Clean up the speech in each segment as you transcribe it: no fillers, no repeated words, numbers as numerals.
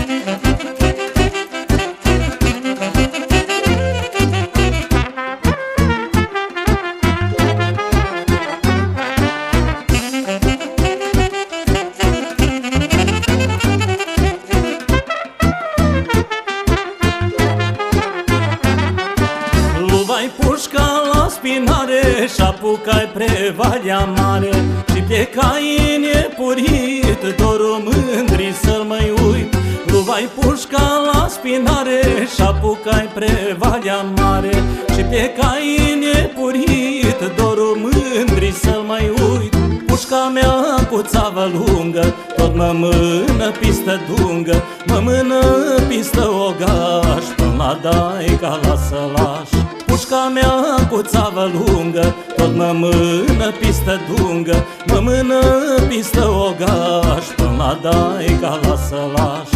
Luai pușca la spinare și-apucai pre Valea Mare Și piecai în iepurit, dorul mândri să-l mai uit. Luai pușca la spinare și-apucai pre Valea Mare Și piecai în iepurit, dorul mândri să-l mai uit. Pușca mea cu țavă lungă, tot mă mână pistă dungă, mă mână pistă ogaș, până la Daica la Sălaș. Pușca mea cu țavă lungă, tot mă mână pistă dungă, mă mână pistă ogaș, până la Daica la Sălaș.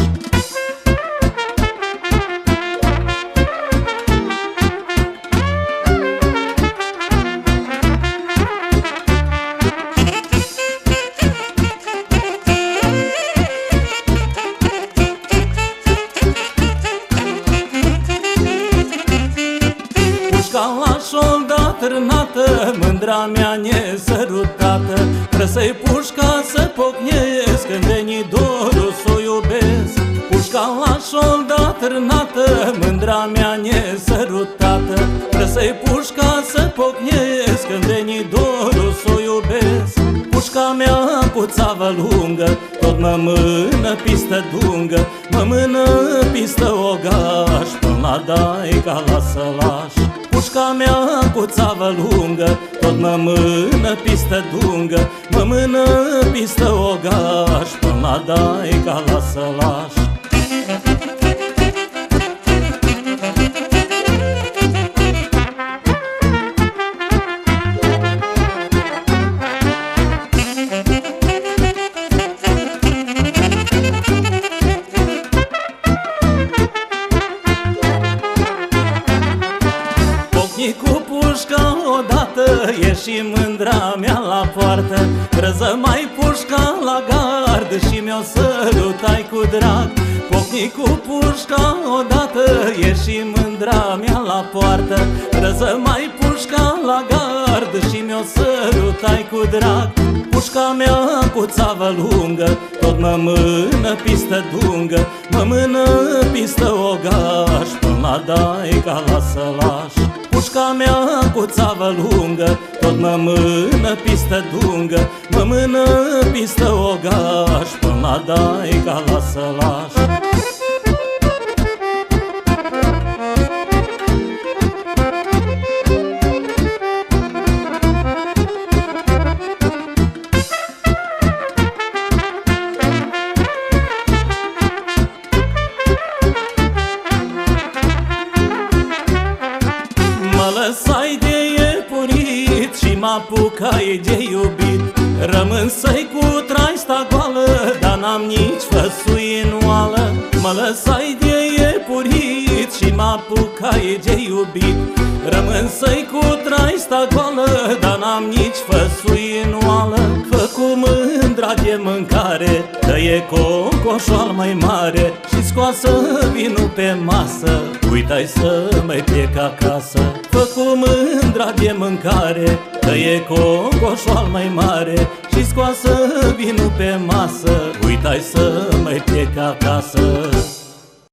Pușca la șolda târnată, mândra mea nesărutată, Trăsă-i pușca să pocnesc, când veni dorul s-o iubesc. Pușca la șolda târnată, mândra mea nesărutată, Trăsă-i pușca să pocnesc, când veni dorul s-o iubesc. Pușca mea cu țavă lungă, tot mă mână pistă dungă, mă mână pistă ogaș, până la Daica la Sălaș. Pușca mea cu țavă lungă, tot mă mână pistă dungă, mă mână pistă ogaș, până la Daica la Sălaș. Cu pușca odată ieși mândra mea la poartă, Răză mai pușca la gardă și mi-o sărutai cu drag. Pocni cu pușca odată ieși mândra mea la poartă, Răză mai pușca la gardă și mi-o sărutai cu drag. Pușca mea cu țavă lungă, tot mă mână pistă dungă, mă mână pistă ogaș, până la Daica la Sălaș. Pușca mea cu țavă lungă, tot mă mână pistă dungă, mă mână pistă ogaș, până la Daica la Sălaș. Mă lăsai de iepurit și m-apucai de iubit, Rămân să-i cu traista goală, dar n-am nici făsuinoală. Mă lăsai de iepurit și m-apucai de iubit, Rămân să-i cu traista goală, dar n-am nici făsuinoală. Fă cu mândra de mâncare, dă-i concoșoal mai mare și scoasă vinul pe masă, uitai să mai plec acasă. Fă cu mândra de mâncare, dă-i concoșoal mai mare și scoasă vinul pe masă, uitai să mai plec acasă.